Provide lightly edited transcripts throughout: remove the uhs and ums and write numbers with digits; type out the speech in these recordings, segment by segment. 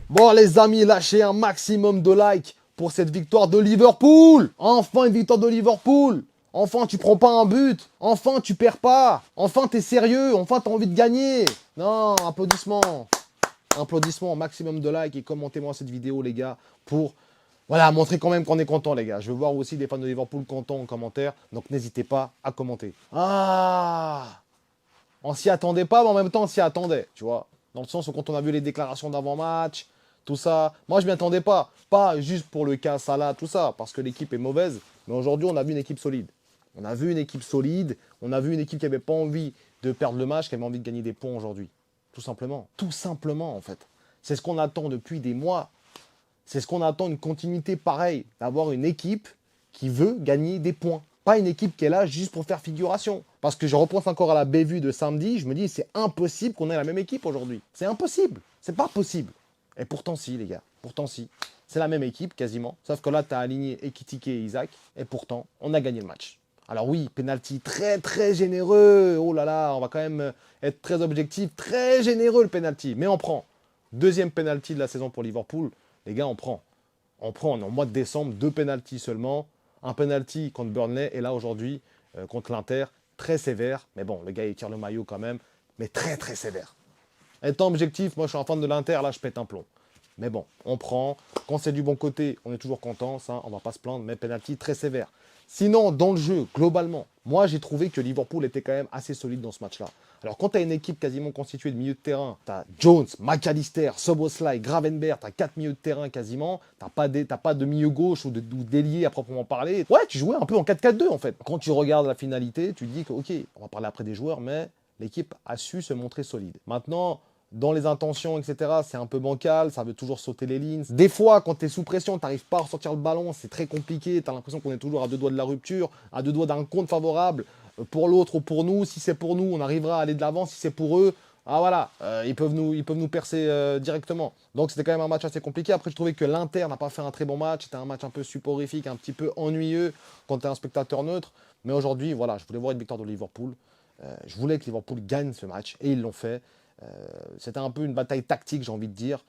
Bon les amis, lâchez un maximum de likes pour cette victoire de Liverpool. Enfin une victoire de Liverpool. Enfin tu prends pas un but. Enfin tu perds pas. Enfin t'es sérieux. Enfin t'as envie de gagner. Non, applaudissements. Applaudissements, maximum de likes et commentez-moi cette vidéo les gars pour voilà, montrer quand même qu'on est content les gars. Je veux voir aussi des fans de Liverpool contents en commentaire. Donc n'hésitez pas à commenter. Ah, on s'y attendait pas, mais en même temps, on s'y attendait, tu vois. Dans le sens où quand on a vu les déclarations d'avant-match, tout ça, moi, je m'y attendais pas. Pas juste pour le cas Salah, tout ça, parce que l'équipe est mauvaise. Mais aujourd'hui, on a vu une équipe solide. On a vu une équipe solide. On a vu une équipe qui n'avait pas envie de perdre le match, qui avait envie de gagner des points aujourd'hui. Tout simplement. Tout simplement, en fait. C'est ce qu'on attend depuis des mois. C'est ce qu'on attend, une continuité pareille. D'avoir une équipe qui veut gagner des points. Pas une équipe qui est là juste pour faire figuration. Parce que je repense encore à la bévue de samedi, je me dis c'est impossible qu'on ait la même équipe aujourd'hui. C'est impossible. C'est pas possible. Et pourtant si les gars, pourtant si. C'est la même équipe quasiment. Sauf que là tu as aligné Ekitike et Isaac. Et pourtant on a gagné le match. Alors oui, penalty très très généreux. Oh là là, on va quand même être très objectif. Très généreux le penalty. Mais on prend. Deuxième penalty de la saison pour Liverpool. Les gars, on prend. On prend, on est en mois de décembre, 2 penalties seulement. Un penalty contre Burnley et là aujourd'hui contre l'Inter, très sévère. Mais bon, le gars il tire le maillot quand même, mais très très sévère. Étant objectif, moi je suis un fan de l'Inter, là je pète un plomb. Mais bon, on prend. Quand c'est du bon côté, on est toujours content, ça, on va pas se plaindre, mais penalty très sévère. Sinon, dans le jeu, globalement, moi j'ai trouvé que Liverpool était quand même assez solide dans ce match-là. Alors quand tu as une équipe quasiment constituée de milieu de terrain, tu as Jones, McAllister, Szoboszlai, Gravenberch, tu as 4 milieux de terrain quasiment, tu n'as pas de milieu gauche ou d'ailier à proprement parler. Ouais, tu jouais un peu en 4-4-2 en fait. Quand tu regardes la finalité, tu te dis que ok, on va parler après des joueurs, mais l'équipe a su se montrer solide. Maintenant, dans les intentions, etc., c'est un peu bancal, ça veut toujours sauter les lignes. Des fois, quand tu es sous pression, tu n'arrives pas à ressortir le ballon, c'est très compliqué, tu as l'impression qu'on est toujours à 2 doigts de la rupture, à 2 doigts d'un compte favorable pour l'autre ou pour nous. Si c'est pour nous, on arrivera à aller de l'avant, si c'est pour eux, ah voilà, ils peuvent nous percer directement. Donc c'était quand même un match assez compliqué. Après, je trouvais que l'Inter n'a pas fait un très bon match, c'était un match un peu suporifique, un petit peu ennuyeux quand tu es un spectateur neutre. Mais aujourd'hui, voilà, je voulais voir une victoire de Liverpool. Je voulais que Liverpool gagne ce match et ils l'ont fait. C'était un peu une bataille tactique, j'ai envie de dire.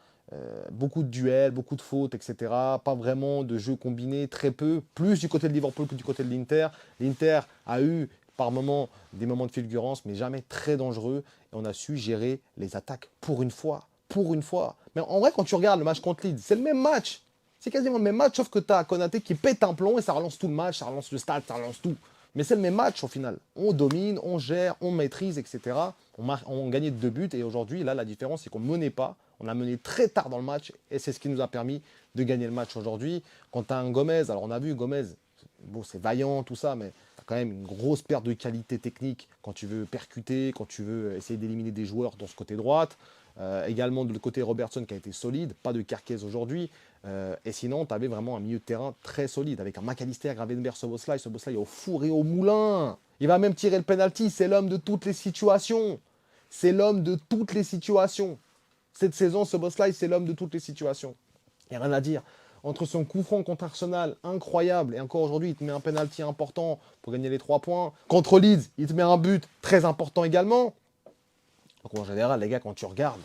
Beaucoup de duels, beaucoup de fautes, etc. Pas vraiment de jeu combiné, très peu. Plus du côté de Liverpool que du côté de l'Inter. L'Inter a eu par moments des moments de fulgurance, mais jamais très dangereux. Et on a su gérer les attaques pour une fois. Pour une fois. Mais en vrai, quand tu regardes le match contre Leeds, c'est le même match. C'est quasiment le même match, sauf que tu as Konaté qui pète un plomb et ça relance tout le match, ça relance le stade, ça relance tout. Mais c'est le même match au final. On domine, on gère, on maîtrise, etc. On gagnait 2 buts et aujourd'hui, là, la différence, c'est qu'on ne menait pas. On a mené très tard dans le match et c'est ce qui nous a permis de gagner le match aujourd'hui. Quand tu as un Gomez, alors on a vu Gomez, bon, c'est vaillant, tout ça, mais tu as quand même une grosse perte de qualité technique quand tu veux percuter, quand tu veux essayer d'éliminer des joueurs dans ce côté droite. Également de l'autre côté, Robertson qui a été solide, pas de Kerkez aujourd'hui. Et sinon, tu avais vraiment un milieu de terrain très solide avec un McAllister, Gravenberch, Szoboszlai. Szoboszlai au four et au moulin. Il va même tirer le penalty. C'est l'homme de toutes les situations. C'est l'homme de toutes les situations. Cette saison, Szoboszlai, c'est l'homme de toutes les situations. Il n'y a rien à dire. Entre son coup franc contre Arsenal, incroyable, et encore aujourd'hui, il te met un penalty important pour gagner les 3 points. Contre Leeds, il te met un but très important également. Donc en général, les gars, quand tu regardes,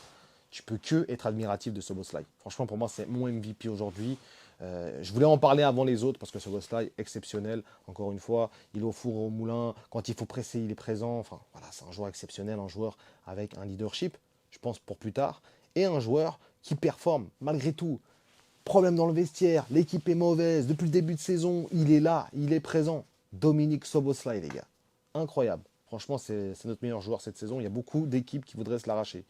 tu peux que être admiratif de Szoboszlai. Franchement, pour moi, c'est mon MVP aujourd'hui. Je voulais en parler avant les autres parce que Szoboszlai, exceptionnel. Encore une fois, il est au four et au moulin. Quand il faut presser, il est présent. Enfin, voilà, c'est un joueur exceptionnel, un joueur avec un leadership, je pense, pour plus tard. Et un joueur qui performe malgré tout. Problème dans le vestiaire, l'équipe est mauvaise. Depuis le début de saison, il est là, il est présent. Dominique Szoboszlai, les gars. Incroyable. Franchement, c'est notre meilleur joueur cette saison. Il y a beaucoup d'équipes qui voudraient se l'arracher.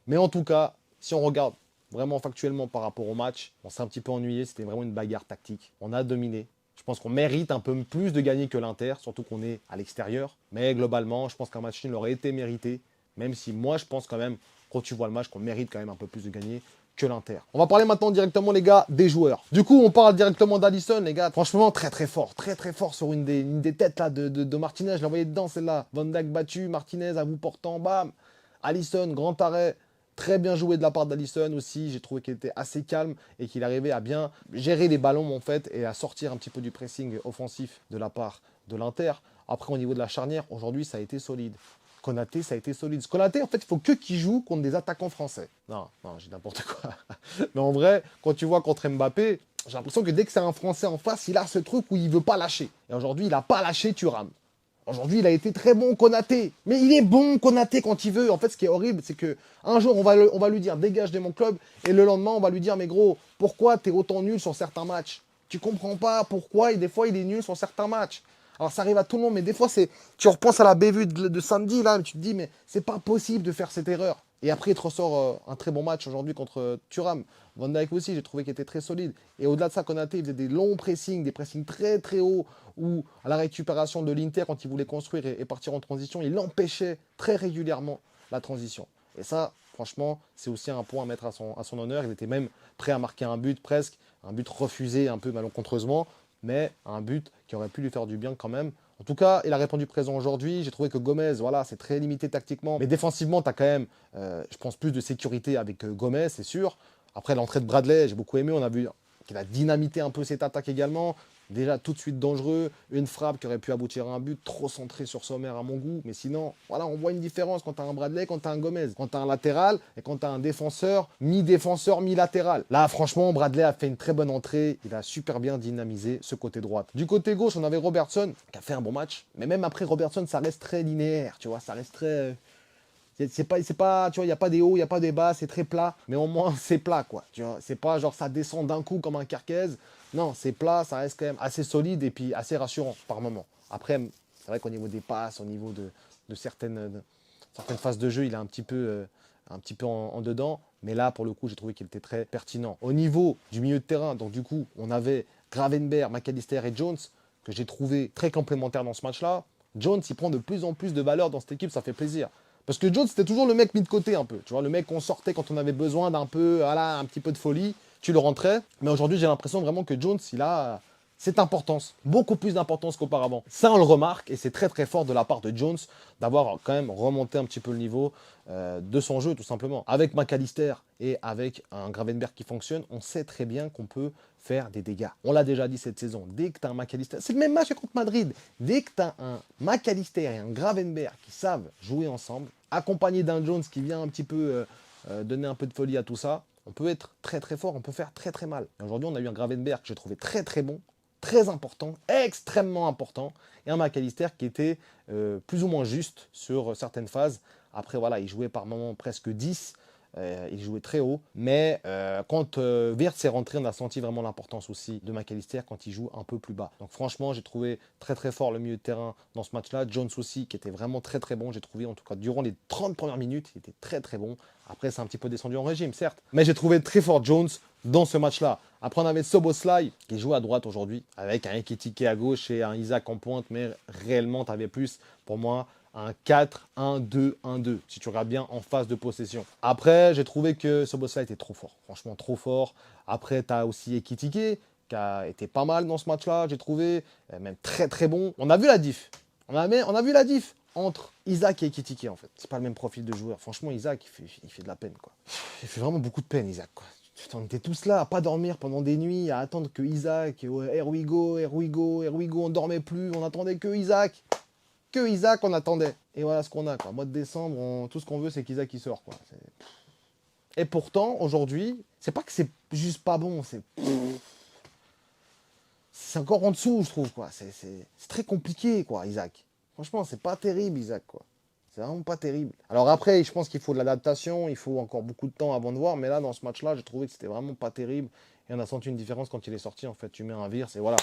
Mais en tout cas, si on regarde vraiment factuellement par rapport au match, on s'est un petit peu ennuyé. C'était vraiment une bagarre tactique. On a dominé. Je pense qu'on mérite un peu plus de gagner que l'Inter, surtout qu'on est à l'extérieur. Mais globalement, je pense qu'un match nul aurait été mérité. Même si moi, je pense quand même, quand tu vois le match, qu'on mérite quand même un peu plus de gagner que l'Inter. On va parler maintenant directement, les gars, des joueurs. Du coup, on parle directement d'Alisson, les gars. Franchement, très très fort. Très très fort sur une des têtes là de Martinez. Je l'ai envoyé dedans, celle-là. Van Dijk battu, Martinez à bout portant, bam. Alisson, grand arrêt. Très bien joué de la part d'Alisson aussi. J'ai trouvé qu'il était assez calme et qu'il arrivait à bien gérer les ballons, en fait, et à sortir un petit peu du pressing offensif de la part de l'Inter. Après, au niveau de la charnière, aujourd'hui, ça a été solide. Konaté, ça a été solide. Konaté, en fait, il faut qu'il joue contre des attaquants français. Non, non, j'ai n'importe quoi. Mais en vrai, quand tu vois contre Mbappé, j'ai l'impression que dès que c'est un Français en face, il a ce truc où il veut pas lâcher. Et aujourd'hui, il a pas lâché Thuram. Aujourd'hui, il a été très bon, Konaté. Mais il est bon, Konaté, quand il veut. En fait, ce qui est horrible, c'est que un jour, on va lui dire, dégage de mon club. Et le lendemain, on va lui dire, mais gros, pourquoi t'es autant nul sur certains matchs? Tu comprends pas pourquoi, et des fois, il est nul sur certains matchs. Alors, ça arrive à tout le monde, mais des fois, tu repenses à la bévue de samedi, là, et tu te dis, mais c'est pas possible de faire cette erreur. Et après, il te ressort un très bon match aujourd'hui contre Thuram. Van Dijk aussi, j'ai trouvé qu'il était très solide. Et au-delà de ça, Konaté, il faisait des longs pressings, des pressings très très hauts, où à la récupération de l'Inter, quand il voulait construire et partir en transition, il empêchait très régulièrement la transition. Et ça, franchement, c'est aussi un point à mettre à son honneur. Il était même prêt à marquer un but presque, un but refusé un peu malencontreusement, mais un but qui aurait pu lui faire du bien quand même. En tout cas, il a répondu présent aujourd'hui. J'ai trouvé que Gomez, voilà, c'est très limité tactiquement. Mais défensivement, tu as quand même, je pense, plus de sécurité avec Gomez, c'est sûr. Après, l'entrée de Bradley, j'ai beaucoup aimé. On a vu qu'il a dynamité un peu cette attaque également. Déjà, tout de suite dangereux. Une frappe qui aurait pu aboutir à un but, trop centré sur Sommer à mon goût. Mais sinon, voilà, on voit une différence quand tu as un Bradley, quand tu as un Gomez. Quand tu as un latéral et quand tu as un défenseur, mi-latéral. Là, franchement, Bradley a fait une très bonne entrée. Il a super bien dynamisé ce côté droite. Du côté gauche, on avait Robertson qui a fait un bon match. Mais même après Robertson, ça reste très linéaire, tu vois. Ça reste très... C'est pas, tu vois, il n'y a pas des hauts, il n'y a pas des bas, c'est très plat, mais au moins c'est plat, quoi. Tu vois, c'est pas genre ça descend d'un coup comme un Carquez. Non, c'est plat, ça reste quand même assez solide et puis assez rassurant par moment. Après, c'est vrai qu'au niveau des passes, au niveau de certaines phases de jeu, il est un petit peu en dedans. Mais là, pour le coup, j'ai trouvé qu'il était très pertinent. Au niveau du milieu de terrain, donc du coup, on avait Gravenberch, McAllister et Jones, que j'ai trouvé très complémentaires dans ce match-là. Jones, il prend de plus en plus de valeur dans cette équipe, ça fait plaisir. Parce que Jones, c'était toujours le mec mis de côté un peu. Tu vois, le mec qu'on sortait quand on avait besoin d'un peu, voilà, un petit peu de folie. Tu le rentrais. Mais aujourd'hui, j'ai l'impression vraiment que Jones, il a cette importance. Beaucoup plus d'importance qu'auparavant. Ça, on le remarque. Et c'est très, très fort de la part de Jones d'avoir quand même remonté un petit peu le niveau de son jeu, tout simplement. Avec McAllister et avec un Gravenberch qui fonctionne, on sait très bien qu'on peut faire des dégâts. On l'a déjà dit cette saison. Dès que tu as un McAllister, c'est le même match que contre Madrid. Dès que tu as un McAllister et un Gravenberch qui savent jouer ensemble, accompagné d'un Jones qui vient un petit peu donner un peu de folie à tout ça, on peut être très très fort, on peut faire très très mal. Aujourd'hui, on a eu un Gravenberch que j'ai trouvé très très bon, très important, extrêmement important, et un McAllister qui était plus ou moins juste sur certaines phases. Après, voilà, il jouait par moments presque 10, il jouait très haut, mais quand Wirtz est rentré, on a senti vraiment l'importance aussi de McAllister quand il joue un peu plus bas. Donc franchement, j'ai trouvé très très fort le milieu de terrain dans ce match-là. Jones aussi, qui était vraiment très très bon, j'ai trouvé en tout cas durant les 30 premières minutes, il était très très bon. Après, c'est un petit peu descendu en régime, certes, mais j'ai trouvé très fort Jones dans ce match-là. Après, on avait Szoboszlai qui joue à droite aujourd'hui, avec un Ekitike à gauche et un Isaac en pointe, mais réellement, tu avais plus, pour moi, un 4-1-2-1-2, si tu regardes bien en phase de possession. Après, j'ai trouvé que Szoboszlai était trop fort, franchement trop fort. Après, tu as aussi Ekitike, qui a été pas mal dans ce match-là, j'ai trouvé, même très très bon. On a vu la diff, on a vu la diff entre Isaac et Ekitike, en fait. C'est pas le même profil de joueur. Franchement, Isaac, il fait de la peine, quoi. Il fait vraiment beaucoup de peine, Isaac, quoi. On était tous là à pas dormir pendant des nuits, à attendre que Isaac, here we go, here we go, here we go, on dormait plus, on attendait que Isaac. Que Isaac, on attendait. Et voilà ce qu'on a, quoi. Mois de décembre, tout ce qu'on veut, c'est qu'Isaac il sort, quoi. Et pourtant, aujourd'hui, c'est pas que c'est juste pas bon, c'est encore en dessous, je trouve, quoi. C'est très compliqué, quoi, Isaac. Franchement, c'est pas terrible, Isaac, quoi. C'est vraiment pas terrible. Alors après, je pense qu'il faut de l'adaptation, il faut encore beaucoup de temps avant de voir, mais là, dans ce match-là, j'ai trouvé que c'était vraiment pas terrible. Et on a senti une différence quand il est sorti, en fait. Tu mets un Wirtz, et voilà.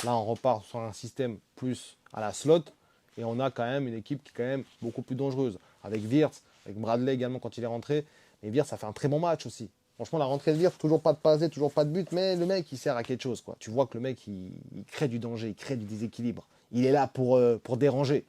Là, on repart sur un système plus à la slot, et on a quand même une équipe qui est quand même beaucoup plus dangereuse. Avec Wirtz, avec Bradley également quand il est rentré. Mais Wirtz, ça fait un très bon match aussi. Franchement, la rentrée de Wirtz, toujours pas de passe, toujours pas de but, mais le mec, il sert à quelque chose, quoi. Tu vois que le mec, il crée du danger, il crée du déséquilibre. Il est là pour déranger.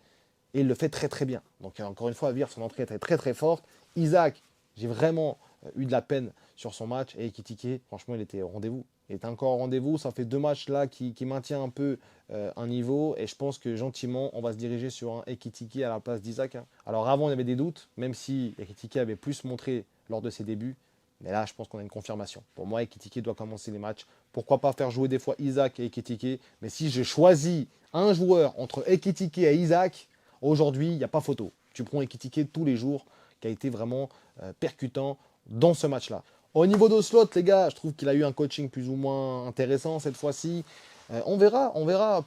Et il le fait très très bien. Donc encore une fois, Wirtz, son entrée était très très forte. Isaac, j'ai vraiment eu de la peine sur son match. Et Ekitike, franchement, il était au rendez-vous. Il était encore au rendez-vous. Ça fait 2 matchs là qui maintient un peu un niveau. Et je pense que gentiment, on va se diriger sur un Ekitike à la place d'Isaac. Alors avant, il y avait des doutes, même si Ekitike avait plus montré lors de ses débuts. Mais là, je pense qu'on a une confirmation. Pour moi, Ekitike doit commencer les matchs. Pourquoi pas faire jouer des fois Isaac et Ekitike. Mais si je choisis un joueur entre Ekitike et Isaac, aujourd'hui, il n'y a pas photo. Dupont Ekitike tous les jours, qui a été vraiment percutant dans ce match-là. Au niveau de Slot, les gars, je trouve qu'il a eu un coaching plus ou moins intéressant cette fois-ci. On verra.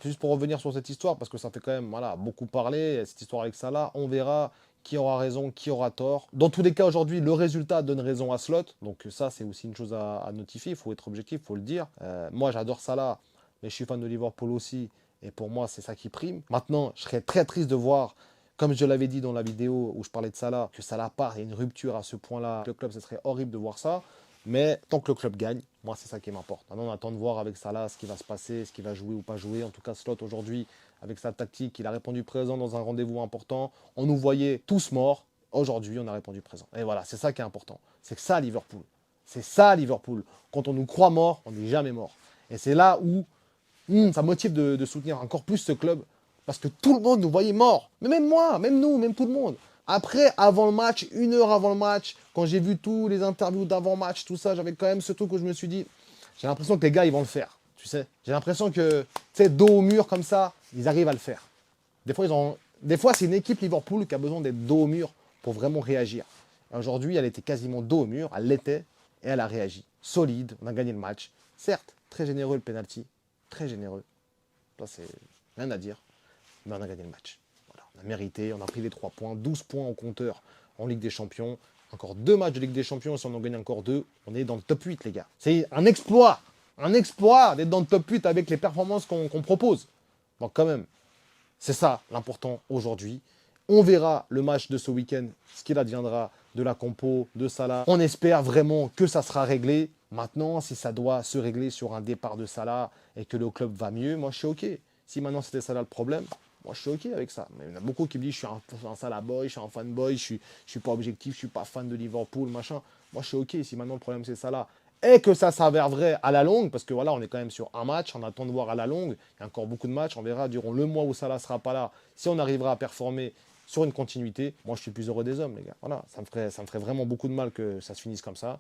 Juste pour revenir sur cette histoire, parce que ça fait quand même voilà, beaucoup parler, cette histoire avec Salah, on verra qui aura raison, qui aura tort. Dans tous les cas, aujourd'hui, le résultat donne raison à Slot. Donc ça, c'est aussi une chose à notifier. Il faut être objectif, il faut le dire. Moi, j'adore Salah, mais je suis fan de Liverpool aussi. Et pour moi, c'est ça qui prime. Maintenant, je serais très triste de voir, comme je l'avais dit dans la vidéo où je parlais de Salah, que Salah part et une rupture à ce point-là. Le club, ce serait horrible de voir ça. Mais tant que le club gagne, moi, c'est ça qui m'importe. Maintenant, on attend de voir avec Salah ce qui va se passer, ce qu'il va jouer ou pas jouer. En tout cas, Slot, aujourd'hui, avec sa tactique, il a répondu présent dans un rendez-vous important. On nous voyait tous morts. Aujourd'hui, on a répondu présent. Et voilà, c'est ça qui est important. C'est que ça, Liverpool. C'est ça, Liverpool. Quand on nous croit morts, on n'est jamais mort. Et c'est là où ça motive de soutenir encore plus ce club. Parce que tout le monde nous voyait morts. Mais même moi, même nous, même tout le monde. Après, avant le match, 1 heure avant le match, quand j'ai vu tous les interviews d'avant-match, tout ça, j'avais quand même ce truc où je me suis dit, j'ai l'impression que les gars, ils vont le faire, tu sais. J'ai l'impression que, tu sais, dos au mur comme ça, ils arrivent à le faire. Des fois, c'est une équipe Liverpool qui a besoin d'être dos au mur pour vraiment réagir. Aujourd'hui, elle était quasiment dos au mur, elle l'était, et elle a réagi. Solide, on a gagné le match. Certes, très généreux le penalty, très généreux. Ça, c'est rien à dire, mais on a gagné le match. On a mérité, on a pris les 3 points, 12 points au compteur en Ligue des Champions. Encore 2 matchs de Ligue des Champions, si on en gagne encore 2, on est dans le top 8, les gars. C'est un exploit d'être dans le top 8 avec les performances qu'on propose. Donc quand même, c'est ça l'important aujourd'hui. On verra le match de ce week-end, ce qu'il adviendra de la compo, de Salah. On espère vraiment que ça sera réglé. Maintenant, si ça doit se régler sur un départ de Salah et que le club va mieux, moi je suis OK. Si maintenant c'était Salah le problème, moi, je suis OK avec ça. Mais il y en a beaucoup qui me disent, je suis un Salah boy, je suis un fanboy, je suis pas objectif, je suis pas fan de Liverpool, machin. Moi, je suis OK. Si maintenant le problème, c'est Salah, et que ça s'avère vrai à la longue, parce que voilà, on est quand même sur un match, on attend de voir à la longue. Il y a encore beaucoup de matchs, on verra durant le mois où Salah sera pas là. Si on arrivera à performer sur une continuité, moi, je suis le plus heureux des hommes, les gars. Voilà, ça me ferait vraiment beaucoup de mal que ça se finisse comme ça.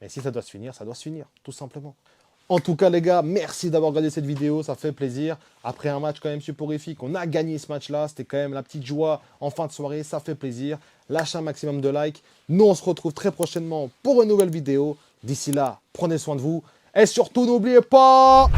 Mais si ça doit se finir, ça doit se finir, tout simplement. En tout cas, les gars, merci d'avoir regardé cette vidéo, ça fait plaisir. Après un match quand même soporifique, on a gagné ce match-là, c'était quand même la petite joie en fin de soirée, ça fait plaisir. Lâchez un maximum de likes. Nous, on se retrouve très prochainement pour une nouvelle vidéo. D'ici là, prenez soin de vous. Et surtout, n'oubliez pas...